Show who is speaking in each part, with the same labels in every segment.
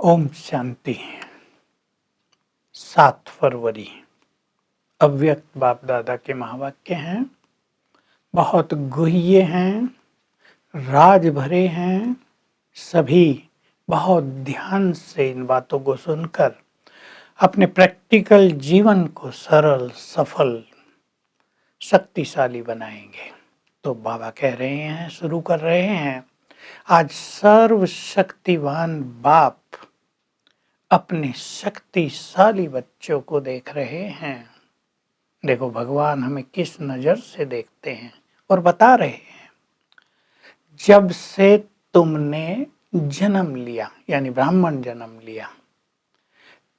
Speaker 1: ओम शांति। 7 फरवरी अव्यक्त बाप दादा के महावाक्य हैं। बहुत गुह्य हैं, राज भरे हैं। सभी बहुत ध्यान से इन बातों को सुनकर अपने प्रैक्टिकल जीवन को सरल, सफल, शक्तिशाली बनाएंगे। तो बाबा कह रहे हैं, शुरू कर रहे हैं। आज सर्वशक्तिवान बाप अपने शक्तिशाली बच्चों को देख रहे हैं। देखो भगवान हमें किस नजर से देखते हैं और बता रहे हैं, जब से तुमने जन्म लिया यानी ब्राह्मण जन्म लिया,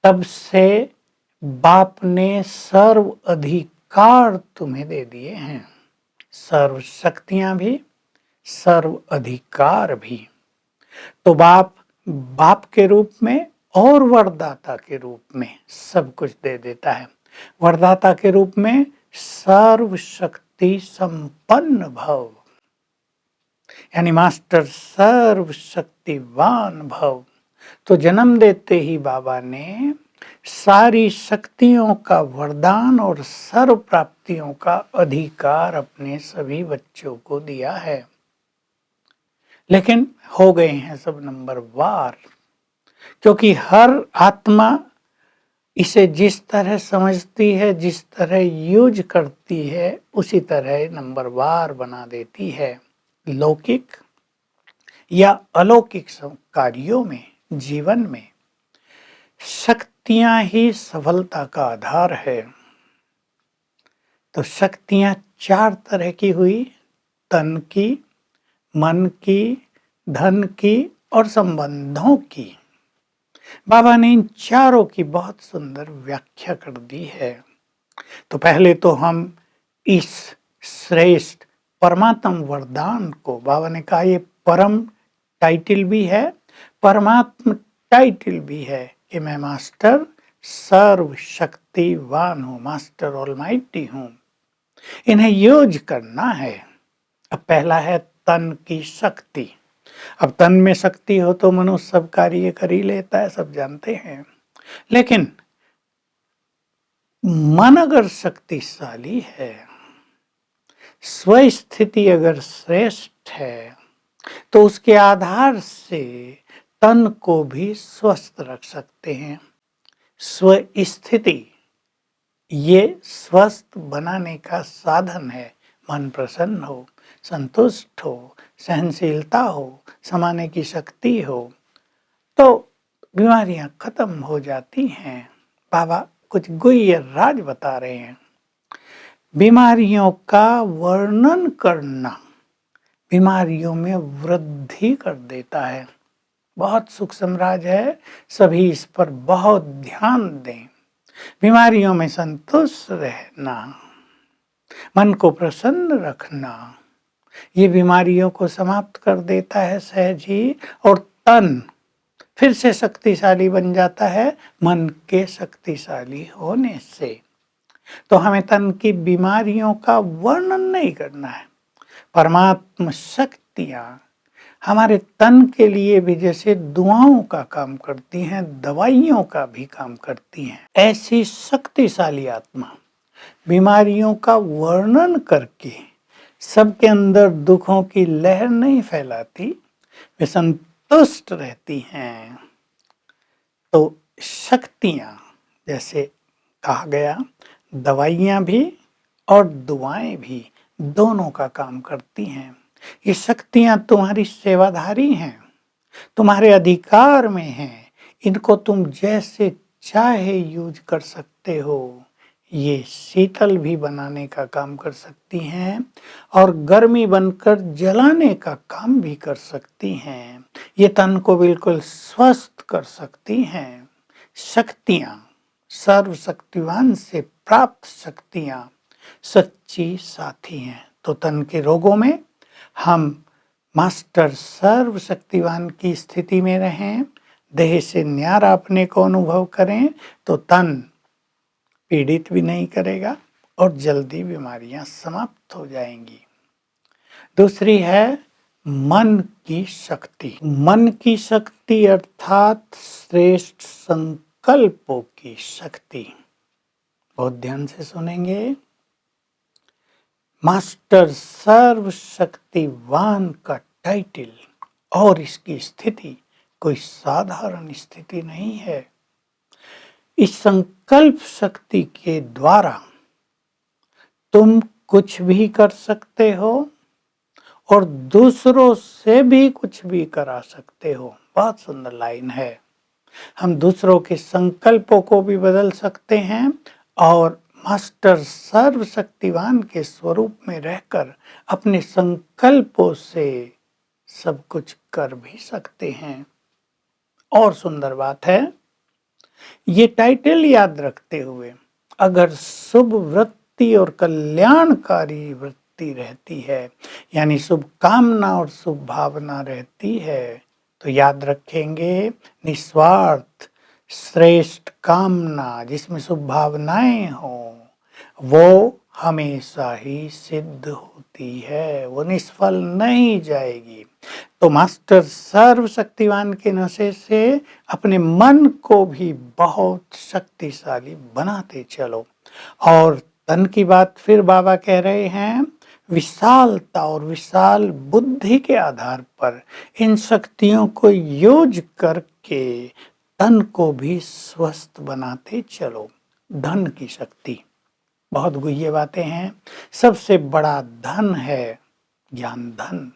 Speaker 1: तब से बाप ने सर्व अधिकार तुम्हें दे दिए हैं। सर्व शक्तियां भी, सर्व अधिकार भी। तो बाप के रूप में और वरदाता के रूप में सब कुछ दे देता है। वरदाता के रूप में सर्व शक्ति संपन्न भव, यानी मास्टर सर्व शक्तिवान भव। तो जन्म देते ही बाबा ने सारी शक्तियों का वरदान और सर्व प्राप्तियों का अधिकार अपने सभी बच्चों को दिया है। लेकिन हो गए हैं सब नंबरवार, क्योंकि हर आत्मा इसे जिस तरह समझती है, जिस तरह यूज करती है, उसी तरह नंबरवार बना देती है। लौकिक या अलौकिक कार्यों में, जीवन में शक्तियां ही सफलता का आधार है। तो शक्तियां 4 तरह की हुई, तन की, मन की, धन की और संबंधों की। बाबा ने इन चारों की बहुत सुंदर व्याख्या कर दी है। तो पहले तो हम इस श्रेष्ठ परमात्म वरदान को, बाबा ने कहा ये परम टाइटल भी है, परमात्म टाइटल भी है कि मैं मास्टर सर्वशक्तिवान हूँ, मास्टर ऑलमाइटी हूँ। इन्हें यूज करना है। अब पहला है तन की शक्ति। अब तन में शक्ति हो तो मनुष्य सब कार्य कर ही लेता है, सब जानते हैं। लेकिन मन अगर शक्तिशाली है, स्वस्थिति अगर श्रेष्ठ है, तो उसके आधार से तन को भी स्वस्थ रख सकते हैं। स्वस्थिति ये स्वस्थ बनाने का साधन है। मन प्रसन्न हो, संतुष्ट हो, सहनशीलता हो, समाने की शक्ति हो, तो बीमारियां खत्म हो जाती हैं। बाबा कुछ गुह्य राज बता रहे हैं। बीमारियों का वर्णन करना बीमारियों में वृद्धि कर देता है। बहुत सूक्ष्म राज है, सभी इस पर बहुत ध्यान दें। बीमारियों में संतुष्ट रहना, मन को प्रसन्न रखना, ये बीमारियों को समाप्त कर देता है सहज ही। और तन फिर से शक्तिशाली बन जाता है मन के शक्तिशाली होने से। तो हमें तन की बीमारियों का वर्णन नहीं करना है। परमात्म शक्तियां हमारे तन के लिए भी जैसे दुआओं का काम करती हैं, दवाइयों का भी काम करती हैं। ऐसी शक्तिशाली आत्मा बीमारियों का वर्णन करके सबके अंदर दुखों की लहर नहीं फैलाती, वे संतुष्ट रहती हैं। तो शक्तियां, जैसे कहा गया, दवाइयां भी और दुआएं भी दोनों का काम करती हैं। ये शक्तियां तुम्हारी सेवाधारी हैं, तुम्हारे अधिकार में हैं। इनको तुम जैसे चाहे यूज कर सकते हो। ये शीतल भी बनाने का काम कर सकती हैं और गर्मी बनकर जलाने का काम भी कर सकती हैं। ये तन को बिल्कुल स्वस्थ कर सकती हैं। शक्तियां, सर्वशक्तिवान से प्राप्त शक्तियां सच्ची साथी हैं। तो तन के रोगों में हम मास्टर सर्वशक्तिवान की स्थिति में रहें, देह से न्यारा अपने को अनुभव करें, तो तन पीड़ित भी नहीं करेगा और जल्दी बीमारियां समाप्त हो जाएंगी। दूसरी है मन की शक्ति। मन की शक्ति अर्थात श्रेष्ठ संकल्पों की शक्ति। बहुत ध्यान से सुनेंगे। मास्टर सर्वशक्तिवान का टाइटल और इसकी स्थिति कोई साधारण स्थिति नहीं है। इस संकल्प शक्ति के द्वारा तुम कुछ भी कर सकते हो और दूसरों से भी कुछ भी करा सकते हो। बहुत सुंदर लाइन है। हम दूसरों के संकल्पों को भी बदल सकते हैं और मास्टर सर्वशक्तिवान के स्वरूप में रहकर अपने संकल्पों से सब कुछ कर भी सकते हैं। और सुंदर बात है, ये टाइटल याद रखते हुए अगर शुभ वृत्ति और कल्याणकारी वृत्ति रहती है, यानी शुभ कामना और शुभ भावना रहती है, तो याद रखेंगे निस्वार्थ श्रेष्ठ कामना जिसमें शुभ भावनाएं हों वो हमेशा ही सिद्ध होती है, वो निष्फल नहीं जाएगी। तो मास्टर सर्वशक्तिवान के नशे से अपने मन को भी बहुत शक्तिशाली बनाते चलो। और तन की बात फिर बाबा कह रहे हैं, विशालता और विशाल बुद्धि के आधार पर इन शक्तियों को यूज करके तन को भी स्वस्थ बनाते चलो। धन की शक्ति, बहुत गुह्य बातें हैं। सबसे बड़ा धन है ज्ञान धन।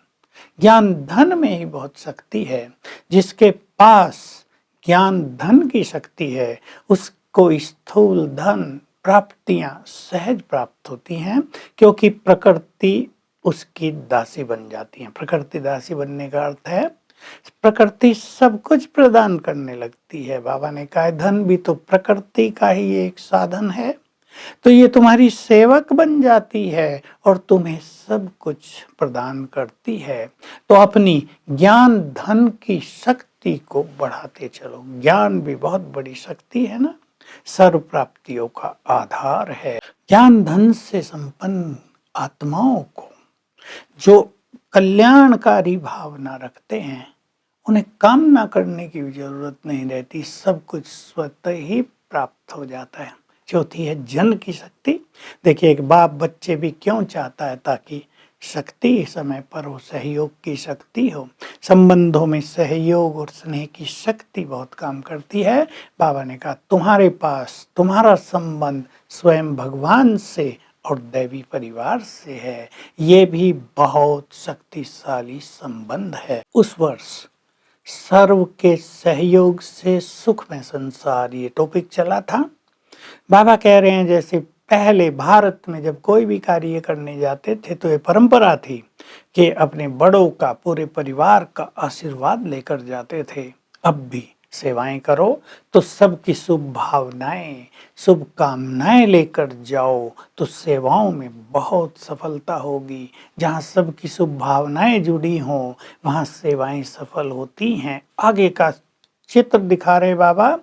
Speaker 1: ज्ञान धन में ही बहुत शक्ति है। जिसके पास ज्ञान धन की शक्ति है उसको स्थूल धन प्राप्तियां सहज प्राप्त होती हैं, क्योंकि प्रकृति उसकी दासी बन जाती है। प्रकृति दासी बनने का अर्थ है प्रकृति सब कुछ प्रदान करने लगती है। बाबा ने कहा धन भी तो प्रकृति का ही एक साधन है, तो ये तुम्हारी सेवक बन जाती है और तुम्हें सब कुछ प्रदान करती है। तो अपनी ज्ञान धन की शक्ति को बढ़ाते चलो। ज्ञान भी बहुत बड़ी शक्ति है ना, सर्व प्राप्तियों का आधार है। ज्ञान धन से संपन्न आत्माओं को जो कल्याणकारी भावना रखते हैं उन्हें कामना करने की भी जरूरत नहीं रहती, सब कुछ स्वतः ही प्राप्त हो जाता है। चौथी है जन की शक्ति। देखिए एक बाप बच्चे भी क्यों चाहता है, ताकि शक्ति समय पर हो, सहयोग की शक्ति हो। संबंधों में सहयोग और स्नेह की शक्ति बहुत काम करती है। बाबा ने कहा तुम्हारे पास तुम्हारा संबंध स्वयं भगवान से और दैवी परिवार से है, ये भी बहुत शक्तिशाली संबंध है। उस वर्ष सर्व के सहयोग से सुख में संसार ये टॉपिक चला था। बाबा कह रहे हैं जैसे पहले भारत में जब कोई भी कार्य करने जाते थे तो ये परंपरा थी कि अपने बड़ों का पूरे परिवार का आशीर्वाद लेकर जाते थे। अब भी सेवाएं करो तो सबकी शुभ भावनाएं शुभ कामनाएं लेकर जाओ, तो सेवाओं में बहुत सफलता होगी। जहाँ सबकी शुभ भावनाएं जुड़ी हों वहाँ सेवाएं सफल होती हैं। आगे का चित्र दिखा रहे बाबा,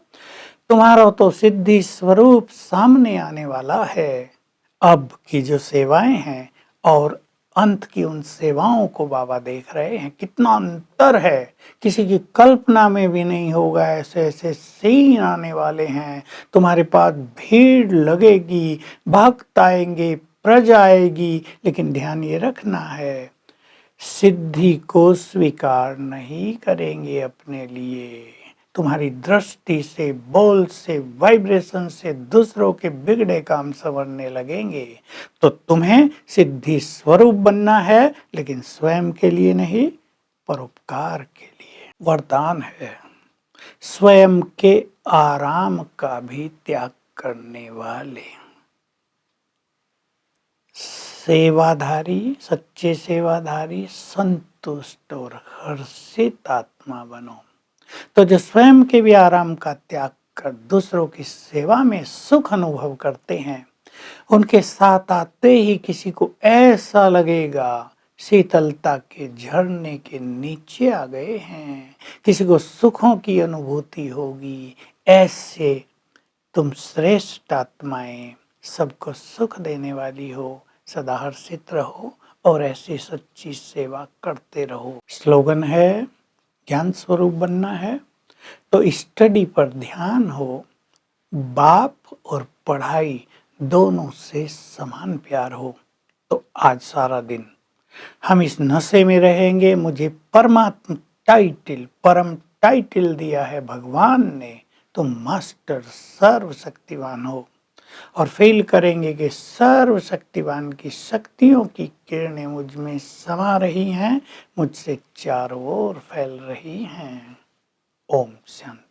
Speaker 1: तुम्हारा तो सिद्धि स्वरूप सामने आने वाला है। अब की जो सेवाएं हैं और अंत की उन सेवाओं को बाबा देख रहे हैं, कितना अंतर है, किसी की कल्पना में भी नहीं होगा। ऐसे ऐसे सीन आने वाले हैं। तुम्हारे पास भीड़ लगेगी, भक्त आएंगे, प्रजा आएगी, लेकिन ध्यान ये रखना है सिद्धि को स्वीकार नहीं करेंगे अपने लिए। तुम्हारी दृष्टि से, बोल से, वाइब्रेशन से दूसरों के बिगड़े काम संवरने लगेंगे। तो तुम्हें सिद्धि स्वरूप बनना है, लेकिन स्वयं के लिए नहीं, परोपकार के लिए। वरदान है स्वयं के आराम का भी त्याग करने वाले। सेवाधारी, सच्चे सेवाधारी संतुष्ट और हर्षित आत्मा बनो। तो जो स्वयं के भी आराम का त्याग कर दूसरों की सेवा में सुख अनुभव करते हैं, उनके साथ आते ही किसी को ऐसा लगेगा शीतलता के झरने के नीचे आ गए हैं, किसी को सुखों की अनुभूति होगी। ऐसे तुम श्रेष्ठ आत्माएं सबको सुख देने वाली हो, सदा हर्षित रहो और ऐसी सच्ची सेवा करते रहो। स्लोगन है, ज्ञान स्वरूप बनना है तो स्टडी पर ध्यान हो, बाप और पढ़ाई दोनों से समान प्यार हो। तो आज सारा दिन हम इस नशे में रहेंगे। मुझे परमात्मा टाइटल, परम टाइटल दिया है भगवान ने, तो मास्टर सर्वशक्तिवान हो। और फील करेंगे कि सर्वशक्तिवान की शक्तियों की किरणें मुझ में समा रही हैं, मुझसे चारों ओर फैल रही हैं। ओम शांति।